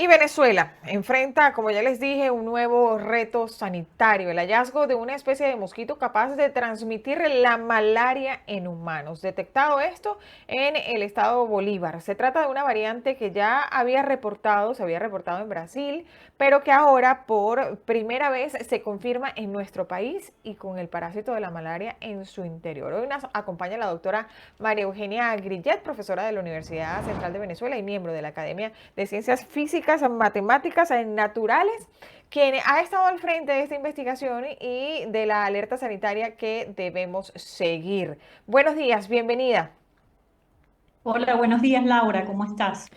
Y Venezuela enfrenta, como ya les dije, un nuevo reto sanitario, el hallazgo de una especie de mosquito capaz de transmitir la malaria en humanos. Detectado esto en el estado Bolívar. Se trata de una variante que ya se había reportado en Brasil, pero que ahora por primera vez se confirma en nuestro país y con el parásito de la malaria en su interior. Hoy nos acompaña la doctora María Eugenia Grillet, profesora de la Universidad Central de Venezuela y miembro de la Academia de Ciencias Físicas, Matemáticas y Naturales, quien ha estado al frente de esta investigación y de la alerta sanitaria que debemos seguir. Buenos días, bienvenida. Hola, buenos días, Laura, ¿cómo estás?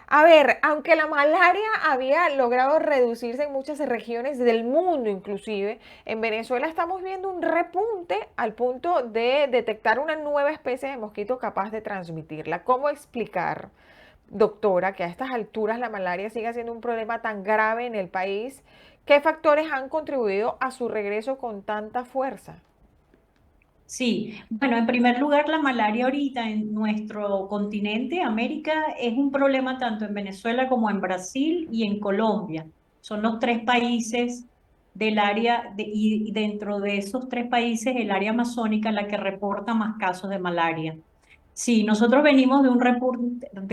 A ver, aunque la malaria había logrado reducirse en muchas regiones del mundo, inclusive, en Venezuela estamos viendo un repunte al punto de detectar una nueva especie de mosquito capaz de transmitirla. ¿Cómo explicar, doctora, que a estas alturas la malaria sigue siendo un problema tan grave en el país? ¿Qué factores han contribuido a su regreso con tanta fuerza? Sí, bueno, en primer lugar, la malaria ahorita en nuestro continente, América, es un problema tanto en Venezuela como en Brasil y en Colombia. Son los tres países del área, y dentro de esos tres países, el área amazónica la que reporta más casos de malaria. Sí, nosotros venimos de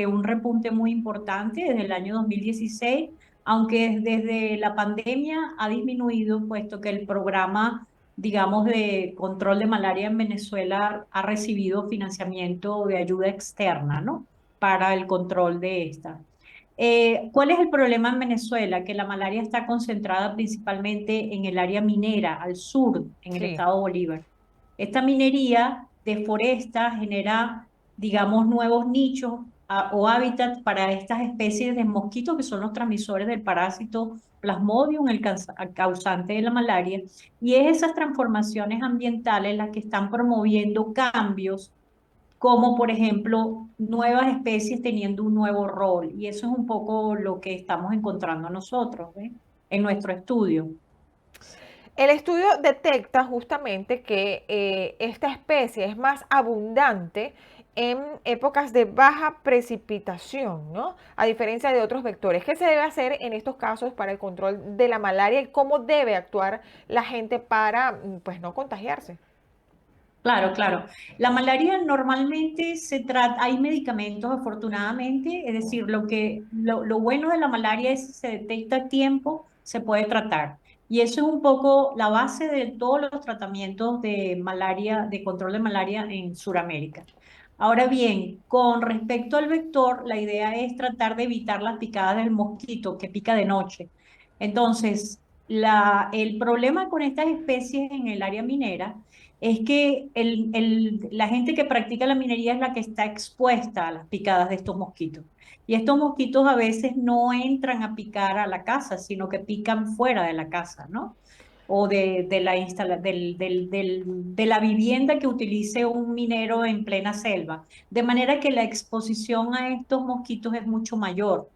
un repunte muy importante desde el año 2016, aunque desde la pandemia ha disminuido, puesto que el programa, digamos, de control de malaria en Venezuela ha recibido financiamiento de ayuda externa, ¿no? Para el control de esta. ¿Cuál es el problema en Venezuela? Que la malaria está concentrada principalmente en el área minera, al sur, en el Sí. estado Bolívar. Esta minería deforesta, genera, digamos, nuevos nichos o hábitats para estas especies de mosquitos que son los transmisores del parásito Plasmodium, el causante de la malaria, y es esas transformaciones ambientales las que están promoviendo cambios, como por ejemplo nuevas especies teniendo un nuevo rol, y eso es un poco lo que estamos encontrando nosotros, ¿eh? En nuestro estudio. El estudio detecta justamente que esta especie es más abundante en épocas de baja precipitación, ¿no? A diferencia de otros vectores. ¿Qué se debe hacer en estos casos para el control de la malaria y cómo debe actuar la gente para, pues, no contagiarse? Claro, claro. La malaria normalmente se trata, hay medicamentos afortunadamente, es decir, lo bueno de la malaria es que se detecta a tiempo, se puede tratar. Y eso es un poco la base de todos los tratamientos de malaria, de control de malaria en Sudamérica. Ahora bien, con respecto al vector, la idea es tratar de evitar las picadas del mosquito que pica de noche. Entonces, el problema con estas especies en el área minera es que la gente que practica la minería es la que está expuesta a las picadas de estos mosquitos. Y estos mosquitos a veces no entran a picar a la casa, sino que pican fuera de la casa, ¿no? O de la vivienda que utilice un minero en plena selva. De manera que la exposición a estos mosquitos es mucho mayor.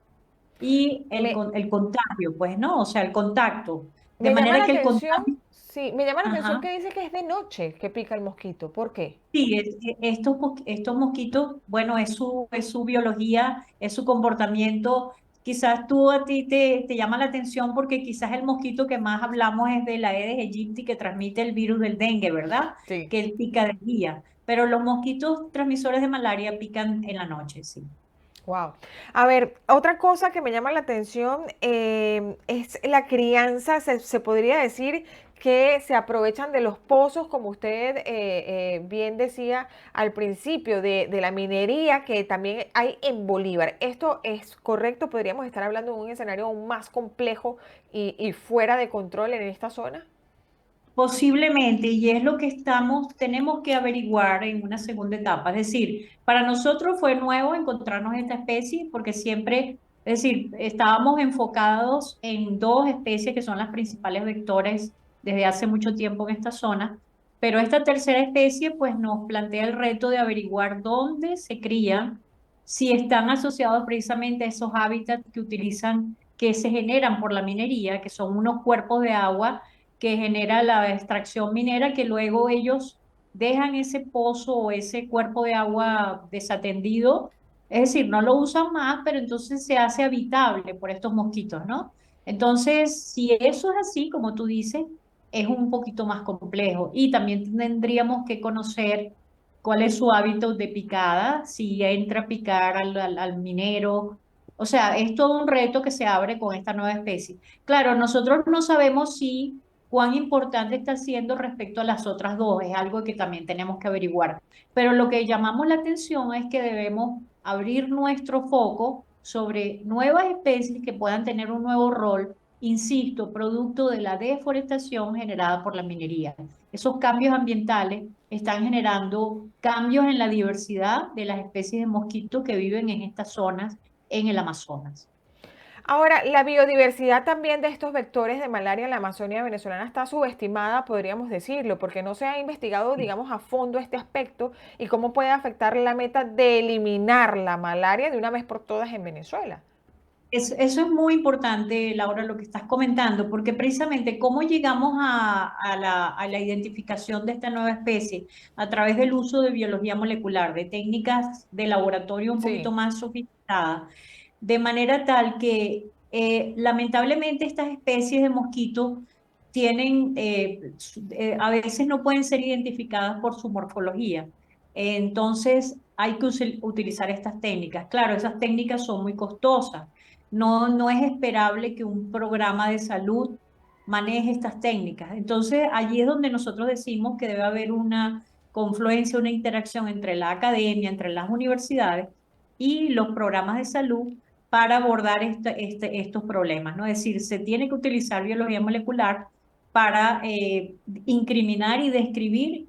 Y Me, el contagio, pues, ¿no? O sea, el contacto. De me llama la manera que el atención, contagio... sí, me llama la atención Ajá. que dice que es de noche que pica el mosquito. ¿Por qué? Sí, estos mosquitos, bueno, es su biología, es su comportamiento. Quizás tú a ti te llama la atención porque quizás el mosquito que más hablamos es de la Aedes aegypti que transmite el virus del dengue, ¿verdad? Sí. Que él pica de día. Pero los mosquitos transmisores de malaria pican en la noche, sí. Wow. A ver, otra cosa que me llama la atención es la crianza. Se podría decir que se aprovechan de los pozos, como usted bien decía al principio, de la minería que también hay en Bolívar. ¿Esto es correcto? ¿Podríamos estar hablando de un escenario aún más complejo y fuera de control en esta zona? Posiblemente, y es lo que tenemos que averiguar en una segunda etapa. Es decir, para nosotros fue nuevo encontrarnos esta especie porque siempre, es decir, estábamos enfocados en dos especies que son las principales vectores desde hace mucho tiempo en esta zona, pero esta tercera especie pues nos plantea el reto de averiguar dónde se crían, si están asociados precisamente a esos hábitats que utilizan, que se generan por la minería, que son unos cuerpos de agua que genera la extracción minera, que luego ellos dejan ese pozo o ese cuerpo de agua desatendido Es decir, no lo usan más, pero entonces se hace habitable por estos mosquitos, ¿no? Entonces, si eso es así, como tú dices, es un poquito más complejo. Y también tendríamos que conocer cuál es su hábito de picada, si entra a picar al minero. O sea, es todo un reto que se abre con esta nueva especie. Claro, nosotros no sabemos si cuán importante está siendo respecto a las otras dos, es algo que también tenemos que averiguar. Pero lo que llamamos la atención es que debemos abrir nuestro foco sobre nuevas especies que puedan tener un nuevo rol, insisto, producto de la deforestación generada por la minería. Esos cambios ambientales están generando cambios en la diversidad de las especies de mosquitos que viven en estas zonas en el Amazonas. Ahora, la biodiversidad también de estos vectores de malaria en la Amazonia venezolana está subestimada, podríamos decirlo, porque no se ha investigado, digamos, a fondo este aspecto y cómo puede afectar la meta de eliminar la malaria de una vez por todas en Venezuela. Eso es muy importante, Laura, lo que estás comentando, porque precisamente cómo llegamos a la identificación de esta nueva especie a través del uso de biología molecular, de técnicas de laboratorio un poquito Sí. más sofisticadas, de manera tal que lamentablemente estas especies de mosquitos tienen, a veces no pueden ser identificadas por su morfología. Entonces hay que utilizar estas técnicas. Claro, esas técnicas son muy costosas. No es esperable que un programa de salud maneje estas técnicas. Entonces, allí es donde nosotros decimos que debe haber una confluencia, una interacción entre la academia, entre las universidades y los programas de salud para abordar estos problemas, ¿no? Es decir, se tiene que utilizar biología molecular para incriminar y describir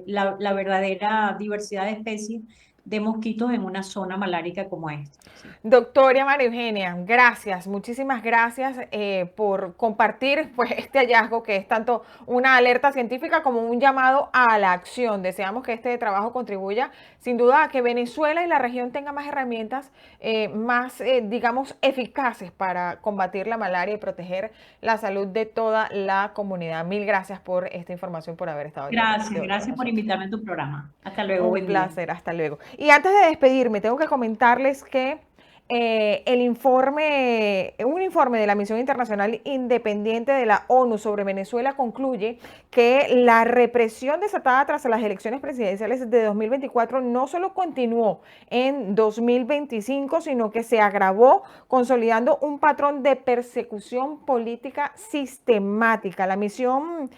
la verdadera diversidad de especies de mosquitos en una zona malárica como esta. ¿Sí? Doctora María Eugenia, gracias, muchísimas gracias por compartir pues, este hallazgo que es tanto una alerta científica como un llamado a la acción. Deseamos que este trabajo contribuya sin duda a que Venezuela y la región tengan más herramientas más, digamos, eficaces para combatir la malaria y proteger la salud de toda la comunidad. Mil gracias por esta información, por haber estado el día Gracias, de hoy con gracias por nosotros. invitarme a tu programa. Hasta luego, Un buen día. placer, hasta luego. Y antes de despedirme, tengo que comentarles que un informe de la Misión Internacional Independiente de la ONU sobre Venezuela concluye que la represión desatada tras las elecciones presidenciales de 2024 no solo continuó en 2025, sino que se agravó, consolidando un patrón de persecución política sistemática. La misión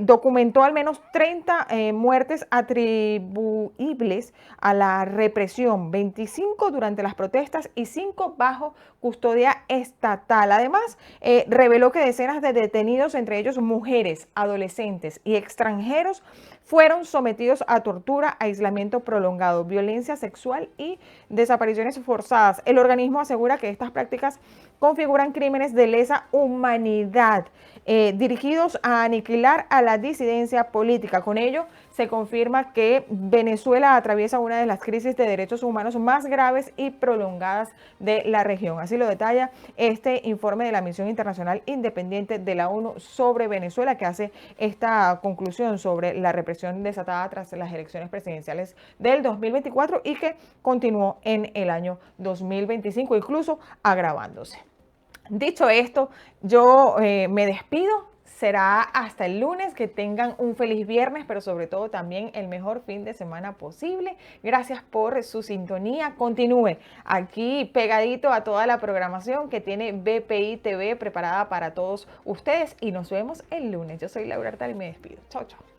documentó al menos 30 muertes atribuibles a la represión, 25 durante las protestas y 5 bajo custodia estatal. Además, reveló que decenas de detenidos, entre ellos mujeres, adolescentes y extranjeros, fueron sometidos a tortura, aislamiento prolongado, violencia sexual y desapariciones forzadas. El organismo asegura que estas prácticas configuran crímenes de lesa humanidad dirigidos a aniquilar a la disidencia política. Con ello, se confirma que Venezuela atraviesa una de las crisis de derechos humanos más graves y prolongadas de la región. Así lo detalla este informe de la Misión Internacional Independiente de la ONU sobre Venezuela, que hace esta conclusión sobre la represión desatada tras las elecciones presidenciales del 2024 y que continuó en el año 2025, incluso agravándose. Dicho esto, yo me despido. Será hasta el lunes. Que tengan un feliz viernes, pero sobre todo también el mejor fin de semana posible. Gracias por su sintonía. Continúe aquí pegadito a toda la programación que tiene BPI TV preparada para todos ustedes y nos vemos el lunes. Yo soy Laura Artal y me despido. Chao, chao.